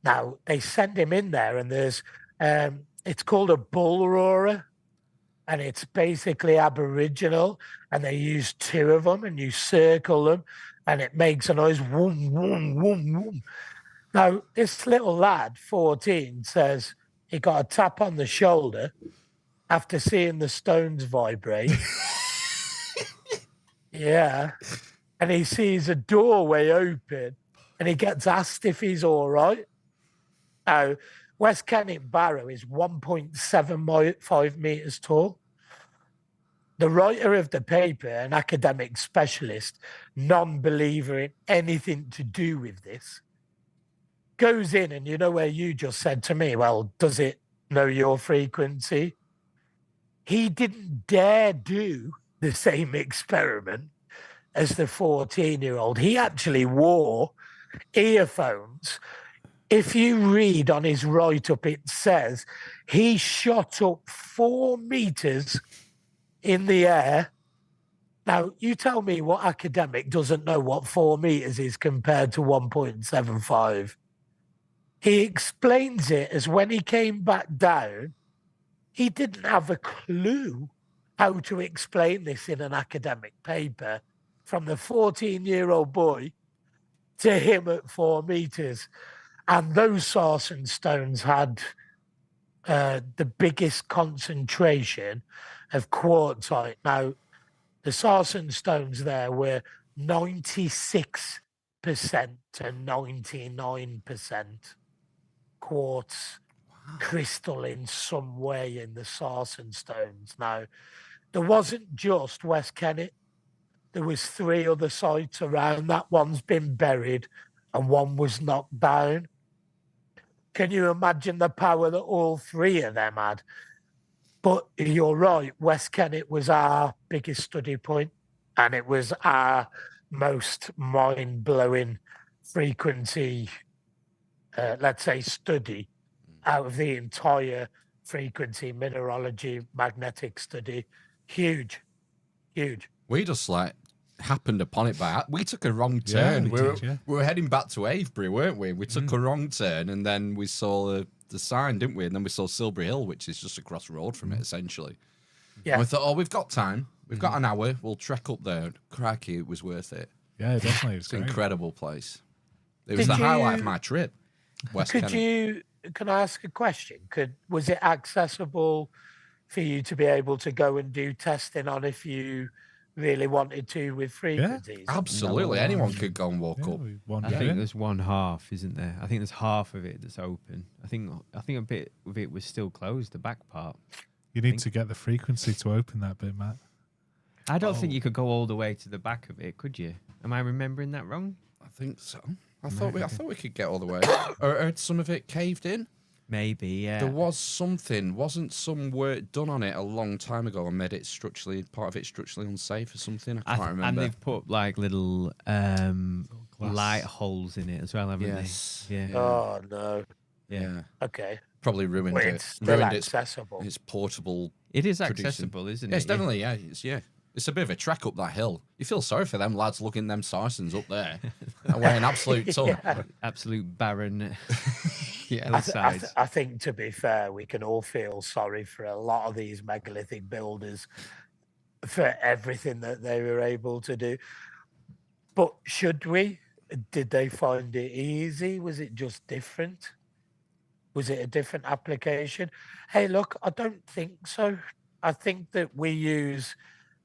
D: Now, they send him in there, and there's, it's called a bull roarer, and it's basically Aboriginal, and they use 2 of them, and you circle them, and it makes a noise, woom, woom, woom, woom. Now, this little lad, 14, says he got a tap on the shoulder after seeing the stones vibrate. Yeah. And he sees a doorway open, and he gets asked if he's all right. Now, West Kennet Barrow is 1.75 meters tall. The writer of the paper, an academic specialist, non-believer in anything to do with this, goes in, and you know where you just said to me, well, does it know your frequency? He didn't dare do the same experiment as the 14-year-old. He actually wore earphones. If you read on his write-up, it says he shot up 4 meters in the air. Now, you tell me what academic doesn't know what 4 meters is compared to 1.75. He explains it as when he came back down, he didn't have a clue how to explain this in an academic paper, from the 14-year-old boy to him at 4 meters. And those sarsen stones had the biggest concentration of quartzite. Now, the sarsen stones there were 96 to 99% quartz crystal in some way in the sarsen stones. Now, there wasn't just West Kennet. There was 3 other sites around that. One's been buried and one was knocked down. Can you imagine the power that all 3 of them had? But you're right, West Kennet was our biggest study point, and it was our most mind-blowing frequency, let's say, study out of the entire frequency mineralogy magnetic study. Huge.
A: We just happened upon it we took a wrong turn. We were heading back to Avebury, weren't we? We took a wrong turn, and then we saw the sign, didn't we? And then we saw Silbury Hill, which is just across the road from it, essentially.
D: Yeah.
A: And we thought, we've got time. We've got an hour. We'll trek up there. Crikey, it was worth it.
B: Yeah, definitely.
A: It's an incredible place. It was the highlight of my trip.
D: Can I ask a question? Was it accessible for you to be able to go and do testing on if you really wanted to with frequencies?
A: Yeah, absolutely. Anyone could go and walk up.
C: I think there's one half, isn't there? I think there's half of it that's open. I think a bit of it was still closed, the back part.
B: You need to get the frequency to open that bit, Matt.
C: I don't think you could go all the way to the back of it, could you? Am I remembering that wrong?
A: I think so. I thought we could get all the way. or had some of it caved in?
C: Maybe, yeah.
A: There was something. Wasn't some work done on it a long time ago and made it part of it structurally unsafe or something? I can't remember.
C: And they've put like little light holes in it as well, haven't they? Yeah.
D: Oh no.
C: Yeah.
D: Okay.
A: Probably ruined it.
D: It's still accessible.
A: It's portable.
C: It is accessible, isn't it?
A: It's definitely, yeah. It's a bit of a trek up that hill. You feel sorry for them lads looking them Sarsens up there. They're weighing absolute ton.
C: Absolute barren.
D: I think, to be fair, we can all feel sorry for a lot of these megalithic builders for everything that they were able to do. But should we? Did they find it easy? Was it just different? Was it a different application? Hey, look, I don't think so. I think that we use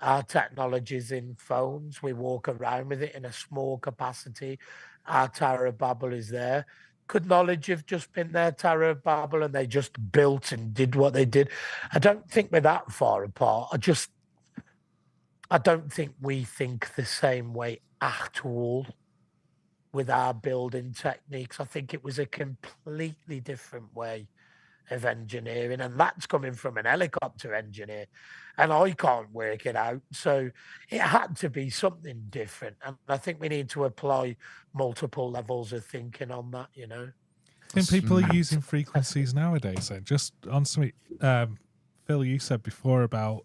D: our technologies in phones. We walk around with it in a small capacity. Our Tower of Babel is there. Could knowledge have just been their Tower of Babel and they just built and did what they did? I don't think we're that far apart. I don't think we think the same way at all with our building techniques. I think it was a completely different way of engineering, and that's coming from an helicopter engineer, and I can't work it out. So it had to be something different, and I think we need to apply multiple levels of thinking on that. I
B: think people are using frequencies nowadays. Then just on something, Phil, you said before about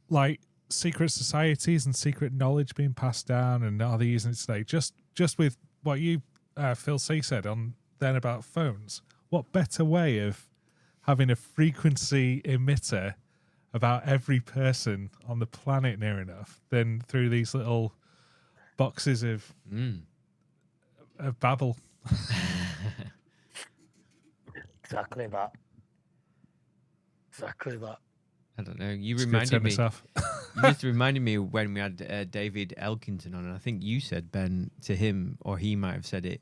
B: like secret societies and secret knowledge being passed down, and are they using it today? Just with what you Phil C said on then about phones. What better way of having a frequency emitter about every person on the planet near enough than through these little boxes of babble?
D: Exactly that.
C: I don't know. You reminded me. You just reminded me when we had David Elkington on, and I think you said, Ben, to him, or he might have said it.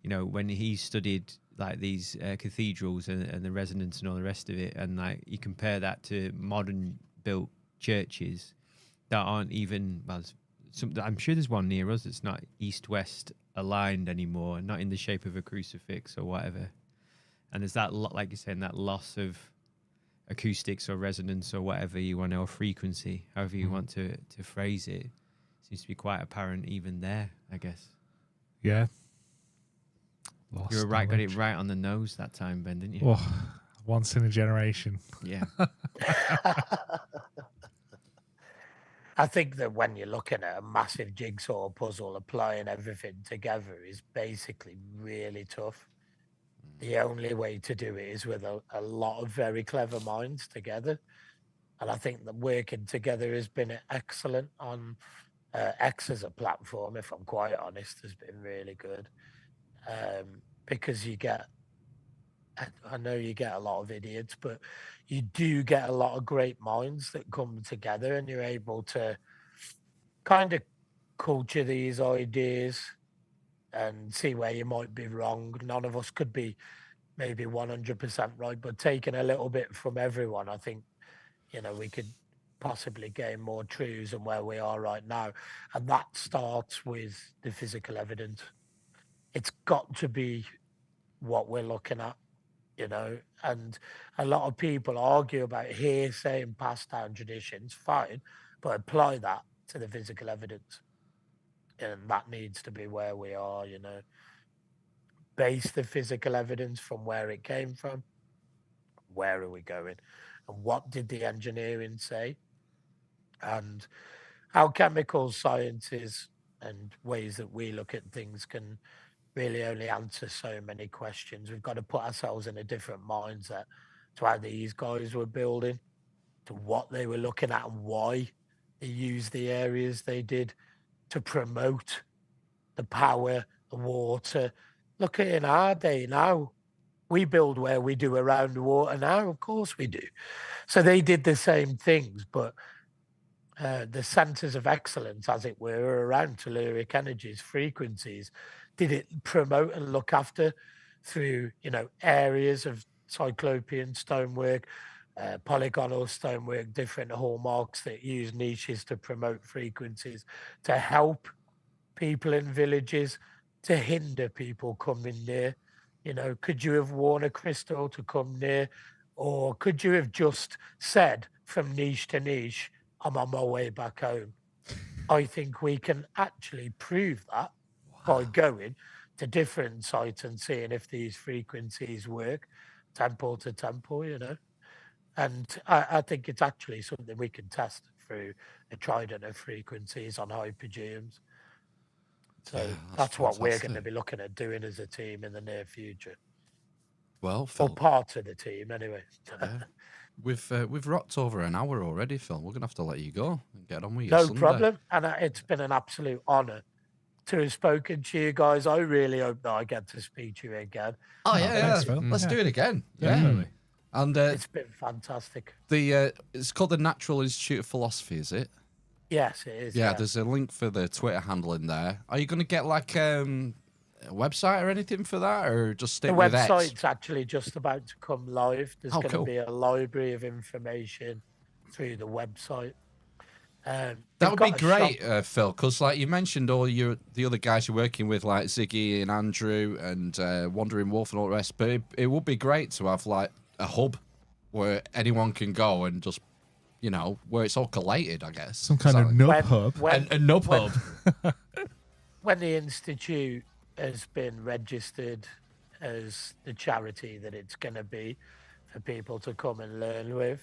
C: When he studied like these cathedrals and the resonance and all the rest of it, and like you compare that to modern built churches that aren't even I'm sure there's one near us that's not east-west aligned anymore, not in the shape of a crucifix or whatever. And there's that, like you're saying, that loss of acoustics or resonance or whatever you want, or frequency, however you want to phrase it, seems to be quite apparent even there, I guess.
B: Yeah.
C: You were right, got it right on the nose that time, Ben, didn't you?
B: Oh, once in a generation.
C: Yeah.
D: I think that when you're looking at a massive jigsaw puzzle, applying everything together is basically really tough. The only way to do it is with a lot of very clever minds together. And I think that working together has been excellent on X as a platform, if I'm quite honest, has been really good. Because I know you get a lot of idiots, but you do get a lot of great minds that come together, and you're able to kind of culture these ideas and see where you might be wrong. None of us could be maybe 100% right, but taking a little bit from everyone, I think, we could possibly gain more truths than where we are right now. And that starts with the physical evidence. It's got to be what we're looking at, and a lot of people argue about hearsay and passed down traditions, fine, but apply that to the physical evidence. And that needs to be where we are, base the physical evidence from where it came from. Where are we going? And what did the engineering say? And how chemical sciences and ways that we look at things can really only answer so many questions. We've got to put ourselves in a different mindset to how these guys were building, to what they were looking at and why they used the areas they did to promote the power, the water. Look at in our day now, we build where we do around the water now, of course we do. So they did the same things, but the centers of excellence, as it were, around telluric energies, frequencies, did it promote and look after through, areas of cyclopean stonework, polygonal stonework, different hallmarks that use niches to promote frequencies, to help people in villages, to hinder people coming near. Could you have worn a crystal to come near? Or could you have just said from niche to niche, I'm on my way back home? I think we can actually prove that by going to different sites and seeing if these frequencies work, temple to temple, And I think it's actually something we can test through a trident of frequencies on hypergeums. So that's what we're going to be looking at doing as a team in the near future.
A: Well, Phil,
D: or part of the team, anyway.
A: We've rocked over an hour already, Phil. We're gonna have to let you go and get on with your Sunday.
D: No problem, and it's been an absolute honour to have spoken to you guys. I really hope that I get to speak to you again.
A: Oh yeah,
B: thanks,
A: let's do it again.
B: Definitely.
A: Yeah. And
D: it's been fantastic.
A: It's called the Natural Institute of Philosophy, is it?
D: Yes, it is.
A: Yeah, there's a link for the Twitter handle in there. Are you going to get like a website or anything for that, or just stick with X?
D: The website's actually just about to come live. There's going to be a library of information through the website.
A: That would be great, Phil, because like you mentioned, all the other guys you're working with, like Ziggy and Andrew and Wandering Wolf and all the rest. But it would be great to have like a hub where anyone can go and just, where it's all collated, I guess.
B: Some kind of nub hub.
A: A nub hub.
D: When the Institute has been registered as the charity that it's going to be for people to come and learn with,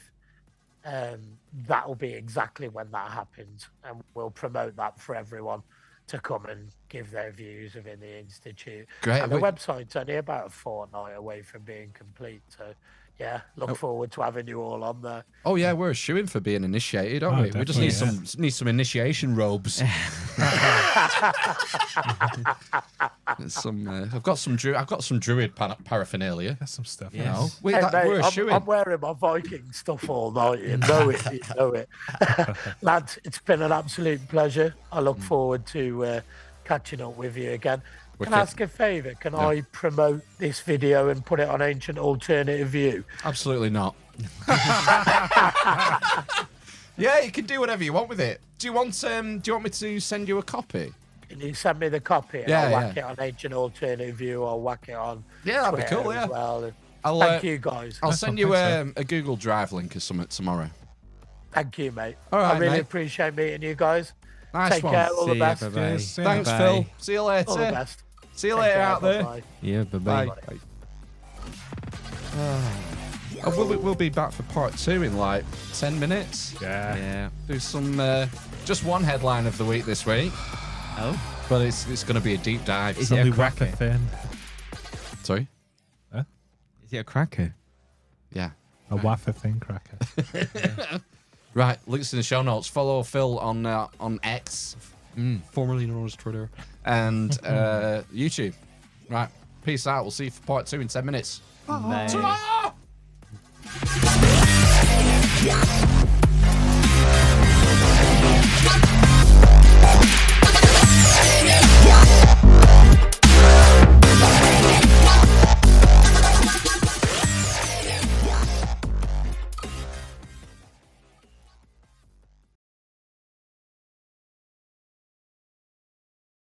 D: that will be exactly when that happens, and we'll promote that for everyone to come and give their views within the Institute.
A: Great.
D: And the website's only about a fortnight away from being complete, so yeah, look forward to having you all on there.
A: Oh yeah, we're a shoo-in for being initiated, aren't we? We just need some initiation robes. I've got some druid paraphernalia.
B: That's some stuff.
C: Yes.
A: We're a shoo-in.
D: I'm wearing my Viking stuff all night. You know it. Lads, it's been an absolute pleasure. I look forward to catching up with you again. Can I ask a favour? Can I promote this video and put it on Ancient Alternative View?
A: Absolutely not. Yeah, you can do whatever you want with it. Do you want me to send you a copy?
D: Can you send me the copy? And I'll whack it on Ancient Alternative View. I'll whack it on
A: that'd
D: Twitter
A: be cool,
D: as well.
A: Thank
D: you, guys.
A: I'll send you a Google Drive link or something tomorrow.
D: Thank you, mate.
A: All right,
D: I really appreciate meeting you guys.
A: Nice
D: Take
A: one.
D: care. All the best.
A: Thanks, Phil. See you later.
D: All the best.
A: See you later out there.
D: Bye-bye.
C: Yeah, bye-bye.
A: We'll be back for part 2 in like 10 minutes.
B: Yeah.
A: Do some just one headline of the week this week.
C: Oh,
A: but it's going to be a deep dive.
C: Is it a cracker?
B: Thin.
A: Sorry?
B: Huh?
C: Is it a cracker?
A: Yeah.
B: A wafer thin cracker.
A: Right, links in the show notes. Follow Phil on X, formerly known as Twitter, and YouTube. Right, peace out. We'll see you for part 2 in 10 minutes.
C: Bye.
A: Ta-ra!